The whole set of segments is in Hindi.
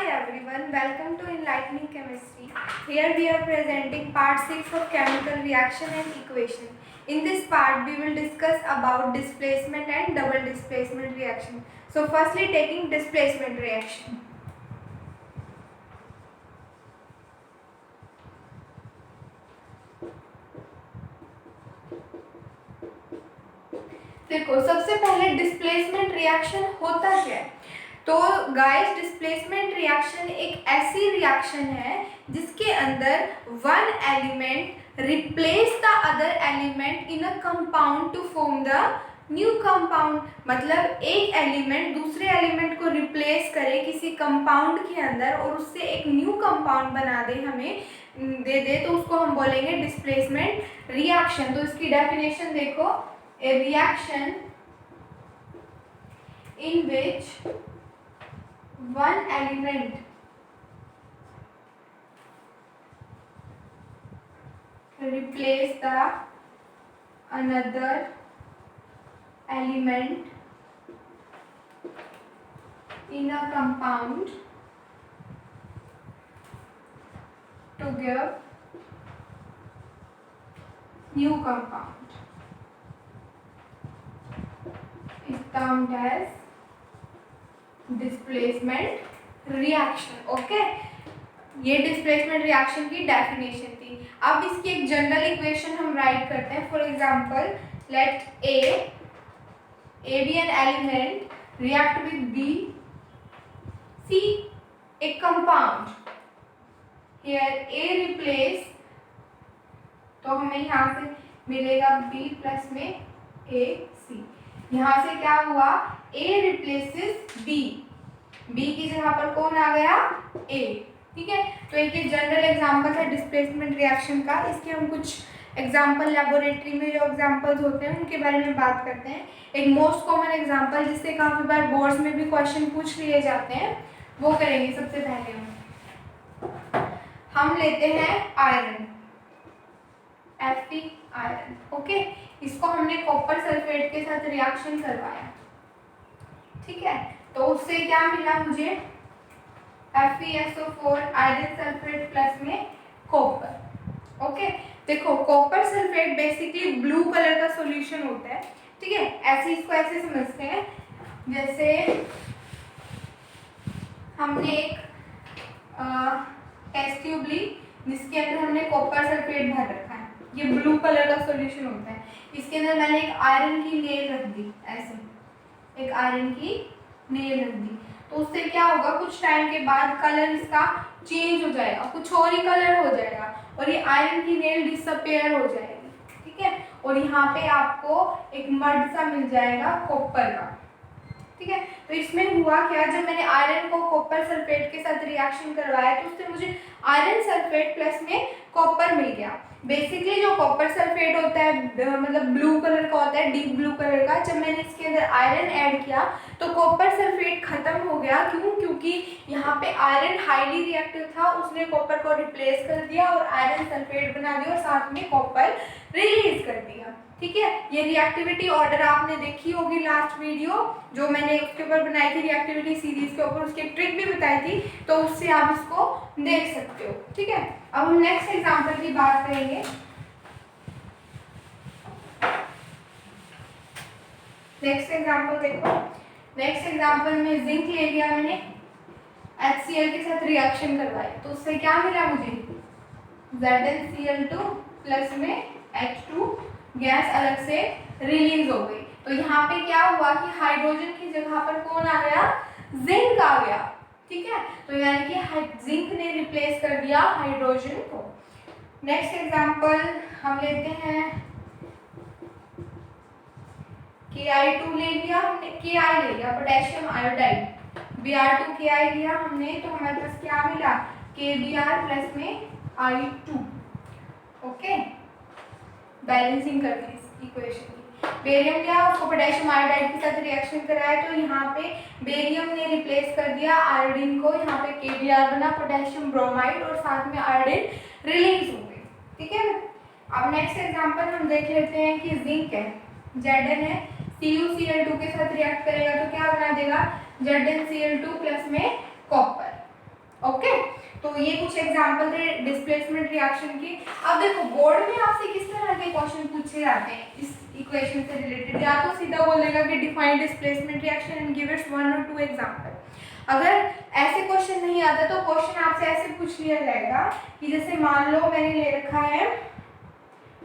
everyone, welcome to Enlightening Chemistry. Here we are presenting part 6 of chemical reaction and equation. In this part we will discuss about displacement and double displacement reaction. So firstly taking displacement reaction. देखो सबसे पहले डिस्प्लेसमेंट रिएक्शन होता क्या है। तो गाइस डिस्प्लेसमेंट रिएक्शन एक ऐसी रिएक्शन है जिसके अंदर one element replace the other element in a compound to form the new compound. मतलब एक एलिमेंट दूसरे एलिमेंट को रिप्लेस करे किसी कंपाउंड के अंदर और उससे एक न्यू कंपाउंड बना दे, हमें दे दे, तो उसको हम बोलेंगे डिस्प्लेसमेंट रिएक्शन। तो इसकी डेफिनेशन देखो, a reaction in which one element replace the another element in a compound to give new compound is termed as displacement reaction. Okay, ये डिस्प्लेसमेंट रिएक्शन की डेफिनेशन थी। अब इसकी एक जनरल इक्वेशन हम राइट करते हैं। For example let A B an element react with B C a compound. Here A replace, तो हमें यहाँ से मिलेगा बी प्लस में ए सी। यहाँ से क्या हुआ, A रिप्लेसेस B, B की जगह पर कौन आ गया, A। ठीक है, तो एक जनरल एग्जांपल है डिस्प्लेसमेंट रिएक्शन का। इसके हम कुछ एग्जांपल लेबोरेटरी में जो एग्जांपल्स होते हैं उनके बारे में बात करते हैं। एक मोस्ट कॉमन एग्जांपल जिससे काफ़ी बार बोर्ड्स में भी क्वेश्चन पूछ लिए जाते हैं वो करेंगे। सबसे पहले हम लेते हैं आयरन, Fe आयरन। ओके, इसको हमने कॉपर सल्फेट के साथ रिएक्शन करवाया। ठीक है, तो उससे क्या मिला मुझे, FeSO4 आयरन सल्फेट प्लस में कॉपर। ओके, देखो copper sulphate basically blue colour का सॉल्यूशन होता है। ठीक है, ऐसे इसको ऐसे समझते हैं जैसे हमने एक टेस्ट ट्यूब ली जिसके अंदर हमने कॉपर सल्फेट भर रखा है, ये ब्लू कलर का सॉल्यूशन होता है। इसके अंदर मैंने एक आयरन की नेल रख दी, ऐसे एक आयरन की नेल रख दी, तो उससे क्या होगा, कुछ टाइम के बाद कलर इसका चेंज हो जाएगा, कुछ और ही कलर हो जाएगा और ये आयरन की नेल डिसअपेयर हो जाएगी। ठीक है, और यहाँ पे आपको एक मड सा मिल जाएगा कॉपर का। ठीक है, तो इसमें हुआ क्या, जब मैंने आयरन को कॉपर सल्फेट के साथ रिएक्शन करवाया तो उससे मुझे आयरन सल्फेट प्लस में कॉपर मिल गया। बेसिकली जो कॉपर सल्फेट होता है मतलब ब्लू कलर का होता है, डीप ब्लू कलर का। जब मैंने इसके अंदर आयरन ऐड किया तो कॉपर सल्फेट खत्म हो गया। क्यों, क्योंकि यहाँ पे आयरन हाईली रिएक्टिव था, उसने कॉपर को रिप्लेस कर दिया और आयरन सल्फेट बना दिया और साथ में कॉपर रिलीज कर दिया। ठीक है, ये रिएक्टिविटी ऑर्डर आपने देखी होगी लास्ट वीडियो जो मैंने उसके ऊपर बनाई थी, रिएक्टिविटी सीरीज के ऊपर, उसकी ट्रिक भी बताई थी, तो उससे आप इसको देख सकते हो। ठीक है, अब हम नेक्स्ट एग्जांपल की बात करेंगे। नेक्स्ट एग्जांपल देखो, नेक्स्ट एग्जांपल में जिंक ले लिया मैंने, HCl के साथ रिएक्शन करवाई, तो उससे क्या मिला मुझे, ZnCl2 प्लस में H2, गैस अलग से रिलीज हो गई। तो यहाँ पे क्या हुआ कि हाइड्रोजन की जगह पर कौन आ गया, जिंक आ गया। ठीक है, तो यानी कि जिंक ने रिप्लेस कर दिया हाइड्रोजन को। नेक्स्ट एग्जांपल हम लेते हैं, Ki2 ले लिया हमने, Ki ले लिया, पोटेशियम आयोडाइड, Br2Ki लिया हमने, तो हमारे पास क्या मिला, KBr प्लस में I2। ओके, बैलेंसिंग कर दी इस इक्वेशन की। बेरियम लिया, उसको पोटेशियम आयोडाइड के साथ रिएक्शन कराया, तो यहाँ पे बेरियम ने रिप्लेस कर दिया आयोडीन को, यहाँ पे KBr बना, पोटेशियम ब्रोमाइड और साथ में आयोडीन रिलीज हो गई। ठीक है, अब नेक्स्ट एग्जांपल हम देख लेते हैं कि जिंक है, Zn है, CuCl2 के साथ रिएक्ट करेगा तो क्या बना देगा, ZnCl2 प्लस में कॉपर। ओके, तो ये कुछ एग्जांपल थे डिस्प्लेसमेंट रिएक्शन के। अब देखो बोर्ड में आपसे किस तरह के क्वेश्चन पूछे जाते हैं इस इक्वेशन से रिलेटेड, या तो सीधा बोलेगा कि define displacement reaction and give its 1 और 2 एग्जांपल। अगर ऐसे क्वेश्चन नहीं आता तो क्वेश्चन आपसे ऐसे पूछ लिया जाएगा कि जैसे मान लो मैंने ले रखा है,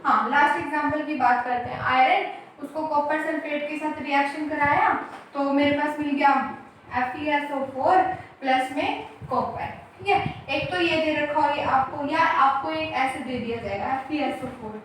हाँ लास्ट एग्जांपल की बात करते हैं, आयरन, उसको कॉपर सल्फेट के साथ रिएक्शन कराया तो मेरे पास मिल गया FeSO4 प्लस में कॉपर। ठीक है, एक तो ये दे रखा है आपको, या आपको एक ऐसे दे दिया जाएगा FeSO4।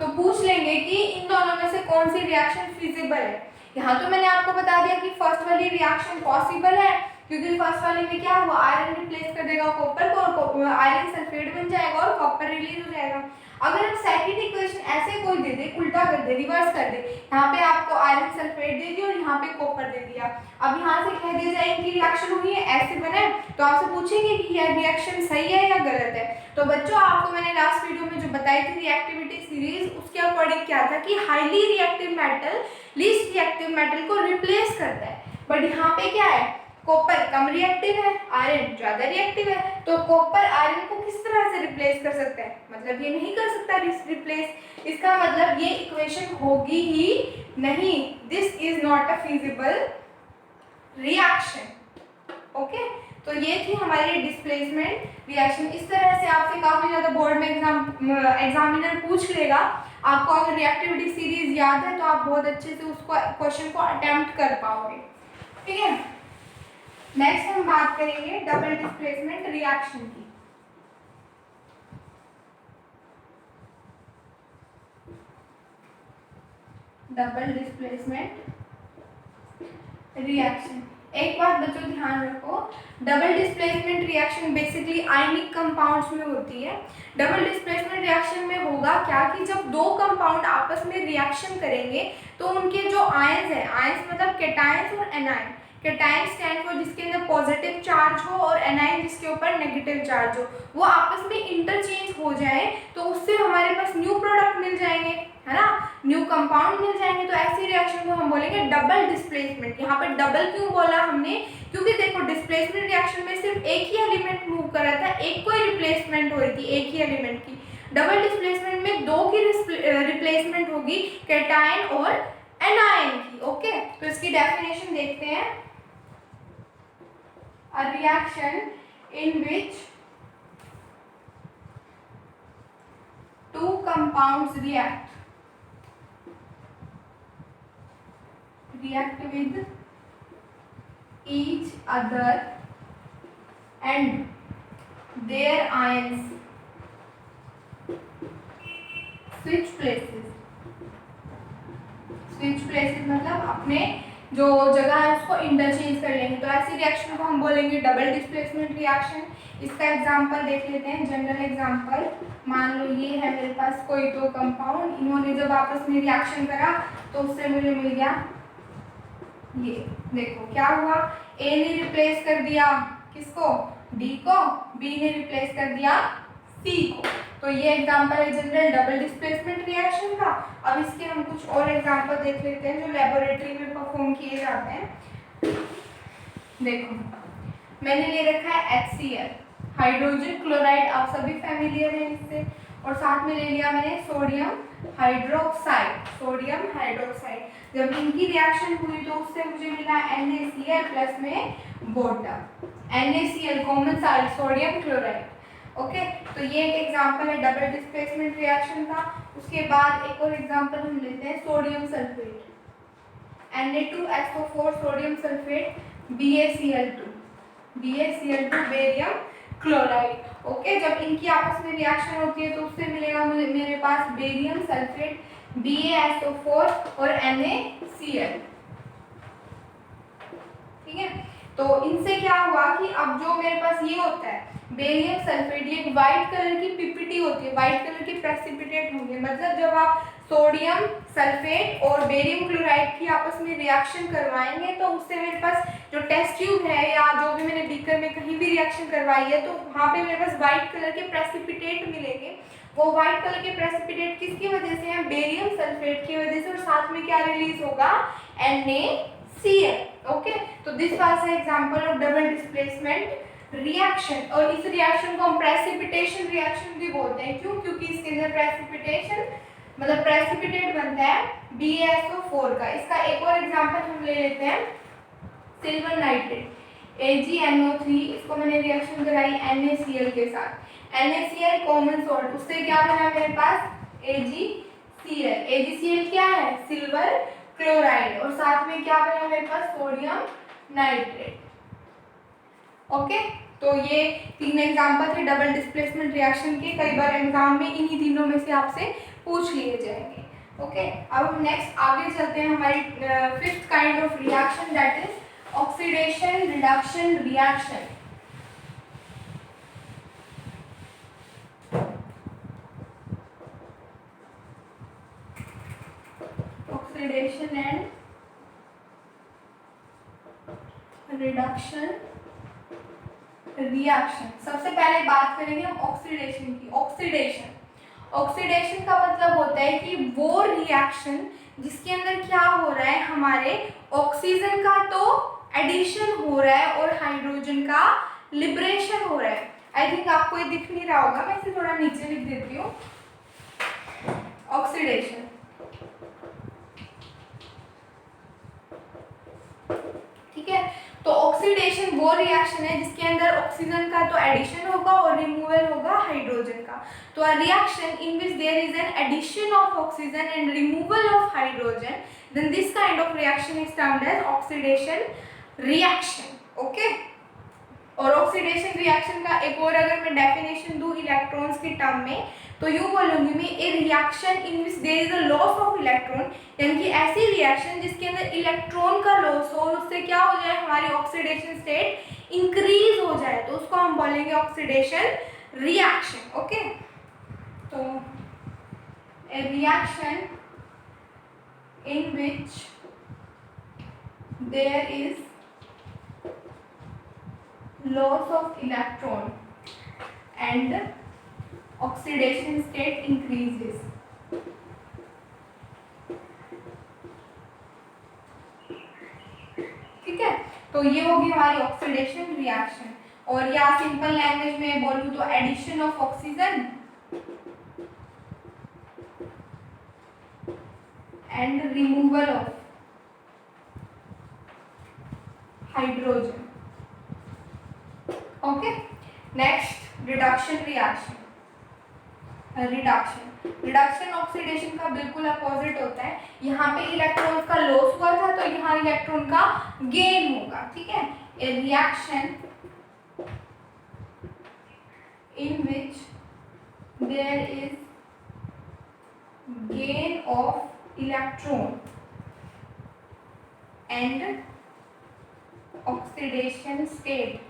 तो पूछ लेंगे कि इन दोनों में से कौन सी रिएक्शन फिजिबल है। यहाँ तो मैंने आपको बता दिया कि फर्स्ट वाली रिएक्शन पॉसिबल है, क्योंकि फर्स्ट वाले में क्या हुआ, आयरन रिप्लेस कर देगा कॉपर को और आयरन सल्फेट बन जाएगा और कॉपर रिलीज हो जाएगा। अगर हम सेकंड इक्वेशन ऐसे कोई दे दे, उल्टा कर दे, रिवर्स कर दे, यहाँ पे आपको आयरन सल्फेट दे दिया और यहाँ पे कॉपर दे दिया, अब यहाँ से कह दिया जाए इनकी रिएक्शन हुई है ऐसे बने, तो आपसे पूछेंगे कि यह रिएक्शन सही है या गलत है। तो बच्चों आपको मैंने लास्ट वीडियो में जो बताई थी रिएक्टिविटी सीरीज, उसके अकॉर्डिंग क्या था कि highly reactive metal least reactive metal को रिप्लेस करता है, बट यहाँ पे क्या है, कॉपर कम रिएक्टिव है, आयरन ज्यादा रिएक्टिव है, तो कॉपर आयरन को किस तरह से रिप्लेस कर सकता है, मतलब ये नहीं कर सकता रिप्लेस, इसका मतलब ये इक्वेशन होगी ही नहीं, this is not a feasible reaction. Okay, तो ये थी हमारी डिस्प्लेसमेंट रिएक्शन। इस तरह से आपसे काफी ज्यादा बोर्ड में एग्जामिनर पूछ लेगा। आपको अगर रिएक्टिविटी सीरीज याद है तो आप बहुत अच्छे से उसको क्वेश्चन को अटेम्प्ट कर पाओगे। ठीक है, नेक्स्ट हम बात करेंगे डबल डिस्प्लेसमेंट रिएक्शन की। डबल डिस्प्लेसमेंट रिएक्शन, एक बात बच्चों ध्यान रखो, double displacement reaction basically ionic compounds में होती है। डबल डिस्प्लेसमेंट रिएक्शन में होगा क्या कि जब दो कंपाउंड आपस में रिएक्शन करेंगे तो उनके जो आयंस है, आयंस मतलब कैटायंस और एनायन, कैटायन स्टैंड फॉर जिसके अंदर पॉजिटिव चार्ज हो और एनायन जिसके ऊपर नेगेटिव चार्ज हो, वो आपस में इंटरचेंज हो जाए तो उससे हमारे पास न्यू प्रोडक्ट मिल जाएंगे, है ना, न्यू कंपाउंड मिल जाएंगे। तो ऐसी रिएक्शन को हम बोलेंगे डबल डिस्प्लेसमेंट। यहाँ पर डबल क्यों बोला हमने, क्योंकि देखो डिस्प्लेसमेंट रिएक्शन में सिर्फ एक ही एलिमेंट मूव कर रहा था, एक कोई रिप्लेसमेंट हो रही थी एक ही एलिमेंट की। डबल डिस्प्लेसमेंट में दो की रिप्लेसमेंट होगी, कैटायन और एनायन की। ओके, तो इसकी डेफिनेशन देखते हैं। A reaction in which two compounds react with each other and their ions switch places मतलब अपने जो जगह है उसको इंटरचेंज कर लेंगे, तो ऐसी रिएक्शन को हम बोलेंगे डबल डिस्प्लेसमेंट रिएक्शन। इसका एग्जांपल देख लेते हैं, जनरल एग्जांपल। मान लो ये है मेरे पास कोई दो कंपाउंड, इन्होंने जब आपस में रिएक्शन करा तो उससे मुझे मिल गया ये, देखो क्या हुआ, ए ने रिप्लेस कर दिया किसको, डी को, बी ने रिप्लेस कर दिया सी को। तो ये एग्जांपल है जनरल डबल डिस्प्लेसमेंट रिएक्शन का। अब इसके हम कुछ और एग्जांपल देख लेते हैं जो लेबोरेटरी में परफॉर्म किए जाते हैं। देखो मैंने ले रखा है HCl, हाइड्रोजन क्लोराइड, आप सभी फैमिलियर हैं इससे, और साथ में ले लिया मैंने सोडियम हाइड्रोक्साइड, सोडियम हाइड्रोक्साइड। जब इनकी रिएक्शन हुई तो उससे मुझे मिला NaCl प्लस में water, NaCl common salt sodium chloride. Okay, तो ये एक एग्जांपल है डबल डिस्प्लेसमेंट रिएक्शन का। उसके बाद एक और एग्जांपल हम लेते हैं sodium sulphate, Na2SO4 sodium sulphate, BaCl2 barium chloride. Okay, जब इनकी आपस में रिएक्शन होती है तो उससे मिलेगा मेरे पास बेरियम सल्फेट, BaSO4 और NaCl। ठीक है, तो इनसे क्या हुआ कि अब जो मेरे पास ये होता है बेरियम सल्फेट, ये व्हाइट कलर की पीपीटी होती है, व्हाइट कलर की प्रेसिपिटेट होंगे, मतलब जब आप सोडियम सल्फेट और बेरियम क्लोराइड की आपस में रिएक्शन करवाएंगे तो उससे मेरे पास जो टेस्ट ट्यूब है या जो भी मैंने बीकर में कहीं भी रिएक्शन करवाई है तो वहाँ पे मेरे पास व्हाइट कलर के प्रेसिपिटेट मिलेंगे। वो व्हाइट कलर के प्रेसिपिटेट किसकी वजह से हैं, बेरियम सल्फेट की वजह से, और साथ में क्या रिलीज होगा, Na Cl। ओके, तो this was an example of double displacement reaction. और इस रिएक्शन को हम प्रेसिपिटेशन रिएक्शन भी बोलते हैं। क्यों? क्योंकि इसके अंदर प्रेसिपिटेशन मतलब प्रेसिपिटेट बनता है BaSO4 का। इसका एक और एग्जांपल हम ले लेते हैं, सिल्वर नाइट्रेट AgNO3। इसको मैंने रिएक्शन कराई NaCl के साथ। NaCl कॉमन सॉल्ट, उससे क्या बना मेरे पास AgCl। AgCl क्या है? Silver chloride. और साथ में क्या बना मेरे पास? Sodium nitrate. ओके, तो ये तीन एग्जांपल थे डबल डिस्प्लेसमेंट रिएक्शन के। कई बार एग्जाम में इन्हीं तीनों में से आपसे पूछ लिए जाएंगे। ओके, अब हम नेक्स्ट आगे चलते हैं हमारी fifth kind of reaction, that is oxidation reduction reaction. Oxidation and reduction reaction. सबसे पहले बात करेंगे हम ऑक्सीडेशन की। ऑक्सीडेशन का मतलब होता है कि वो रिएक्शन जिसके अंदर क्या हो रहा है, हमारे ऑक्सीजन का तो एडिशन हो रहा है और हाइड्रोजन का लिबरेशन हो रहा है। आई थिंक आपको ये दिख नहीं रहा होगा, मैं इसे थोड़ा नीचे लिख देती हूँ। ऑक्सीडेशन, ठीक है। तो ऑक्सीडेशन वो रिएक्शन है जिसके अंदर ऑक्सीजन का तो एडिशन होगा और रिमूवल होगा हाइड्रोजन का। तो a reaction in which there is an addition of oxygen and removal of hydrogen, then this kind of reaction is termed as oxidation reaction. Okay, और ऑक्सीडेशन रिएक्शन का एक और अगर मैं डेफिनेशन दूं इलेक्ट्रॉन्स के टर्म में, तो यूं बोलूंगी मैं, a reaction in which there is a loss of electron, यानी कि ऐसी रिएक्शन जिसके अंदर इलेक्ट्रॉन का लॉस हो और उससे क्या हो जाए, हमारी ऑक्सीडेशन स्टेट इंक्रीज हो जाए, तो उसको हम बोलेंगे ऑक्सीडेशन रिएक्शन। ओके, तो a reaction in which there is loss of electron and oxidation state increases। ठीक है, तो ये होगी हमारी ऑक्सीडेशन रिएक्शन। और या सिंपल लैंग्वेज में बोलूं तो addition of oxygen and removal of hydrogen. Okay, next reduction reaction. Reduction oxidation का बिल्कुल अपोजिट होता है। यहाँ पे इलेक्ट्रॉन का लॉस हुआ था तो यहाँ इलेक्ट्रॉन का गेन होगा। ठीक है, a reaction in which there is gain of electron and oxidation state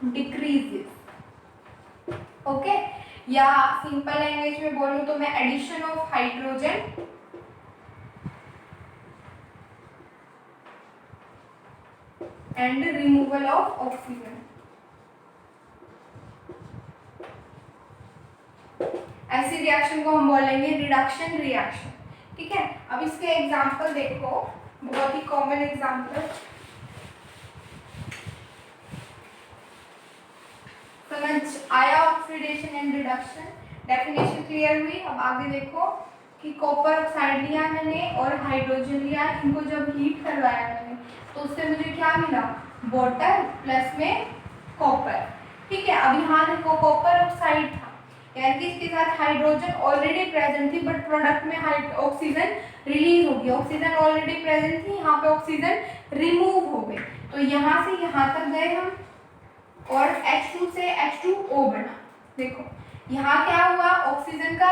decreases. Okay, या सिंपल लैंग्वेज में बोलूं तो मैं addition of hydrogen and removal of oxygen, ऐसी रिएक्शन को हम बोलेंगे रिडक्शन रिएक्शन। ठीक है, अब इसके एग्जांपल देखो, बहुत ही कॉमन एग्जांपल। समझ आया oxidation and reduction, definition clear हुई। अब आगे देखो कि कॉपर ऑक्साइड लिया मैंने और हाइड्रोजन लिया, इनको जब हीट करवाया मैंने तो उससे मुझे क्या मिला, वाटर प्लस में कॉपर। ठीक है, अब यहाँ देखो कॉपर ऑक्साइड था, यानी कि इसके साथ हाइड्रोजन ऑलरेडी प्रेजेंट थी बट प्रोडक्ट में ऑक्सीजन रिलीज हो गया। ऑक्सीजन ऑलरेडी प्रेजेंट थी, यहाँ पे ऑक्सीजन रिमूव हो गई, तो यहाँ से यहाँ तक गए हम और H2 से H2O बना। देखो यहाँ क्या हुआ, ऑक्सीजन का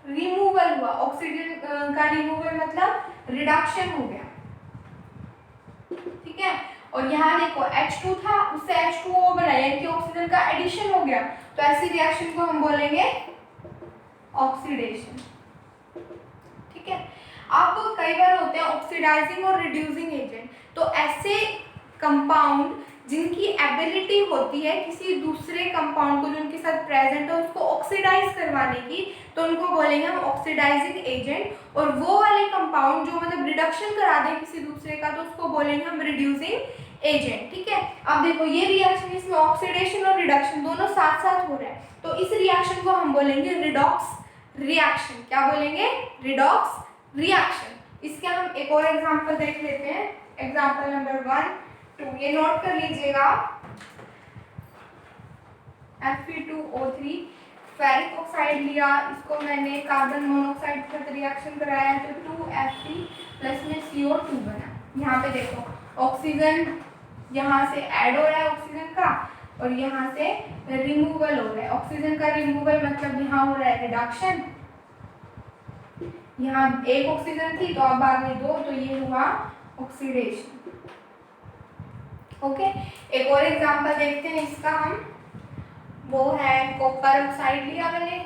रिमूवल हुआ। ऑक्सीजन का रिमूवल मतलब रिडक्शन हो गया। ठीक है, और यहाँ देखो H2 था, उससे H2O बना, यानी कि ऑक्सीजन का एडिशन हो गया। तो ऐसी रिएक्शन को हम बोलेंगे ऑक्सीडेशन। ठीक है, अब कई बार होते हैं ऑक्सीडाइजिंग और रिड्यूसिंग एजेंट, तो ऐसे कंपाउंड जिनकी एबिलिटी होती है किसी दूसरे कंपाउंड को जो उनके साथ प्रेजेंट है उसको ऑक्सीडाइज करवाने की, तो उनको बोलेंगे हम ऑक्सीडाइजिंग एजेंट। और वो वाले कंपाउंड जो मतलब रिडक्शन करा दे किसी दूसरे का, तो उसको बोलेंगे हम रिड्यूसिंग एजेंट। ठीक है, अब देखो ये रिएक्शन, इसमें ऑक्सीडेशन और रिडक्शन दोनों साथ साथ हो रहा है, तो इस रिएक्शन को हम बोलेंगे रिडॉक्स रिएक्शन। क्या बोलेंगे? Redox reaction. इसके हम एक और एग्जांपल देख लेते हैं, एग्जांपल नंबर 1 2, ये नोट कर लीजिएगा। Fe2O3 फेरिक ऑक्साइड लिया, इसको मैंने कार्बन मोनोऑक्साइड के साथ रिएक्शन कराया तो 2Fe प्लस में CO2 बना। यहाँ पे देखो ऑक्सीजन यहाँ से ऐड हो रहा है ऑक्सीजन का, और यहाँ से रिमूवल हो रहा है। ऑक्सीजन का रिमूवल मतलब यहाँ हो रहा है रिडक्शन, यहाँ एक ऑक्सीजन थी तो अब आ गई 2, तो ये हुआ ऑक्सीडेशन। ओके, एक और एग्जांपल देखते हैं इसका हम, वो है कॉपर ऑक्साइड लिया मैंने,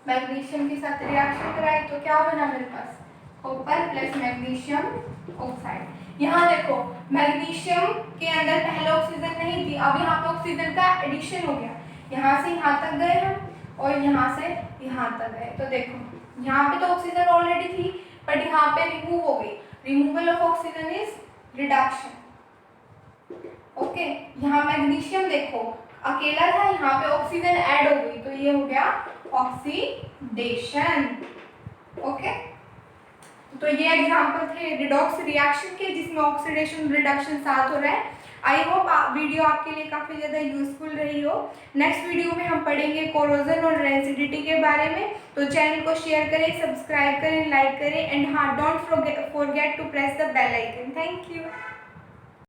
मैग्नीशियम के साथ रिएक्शन कराई तो क्या बना मेरे पास? Copper plus magnesium oxide. यहाँ देखो मैग्नीशियम के अंदर पहले ऑक्सीजन नहीं थी, अब यहाँ पे ऑक्सीजन का एडिशन हो गया, यहाँ से यहाँ तक गए हम और यहाँ से यहाँ तक गए। तो देखो यहाँ पे तो ऑक्सीजन ऑलरेडी थी बट यहाँ पे रिमूव हो गई, removal of oxygen is reduction. Okay, यहाँ मैग्नीशियम देखो अकेला था, यहाँ पे ऑक्सीजन ऐड हो गई तो ये हो गया ऑक्सीडेशन। ओके, तो ये एग्जांपल थे रिडॉक्स रिएक्शन के जिसमें ऑक्सीडेशन रिडक्शन साथ हो रहा है। आई होप वीडियो आपके लिए काफ़ी ज़्यादा यूजफुल रही हो। नेक्स्ट वीडियो में हम पढ़ेंगे कोरोजन और रेंसिडिटी के बारे में, तो चैनल को शेयर करें, सब्सक्राइब करें, लाइक करें एंड हाँ, don't forget to press the bell icon. Thank you.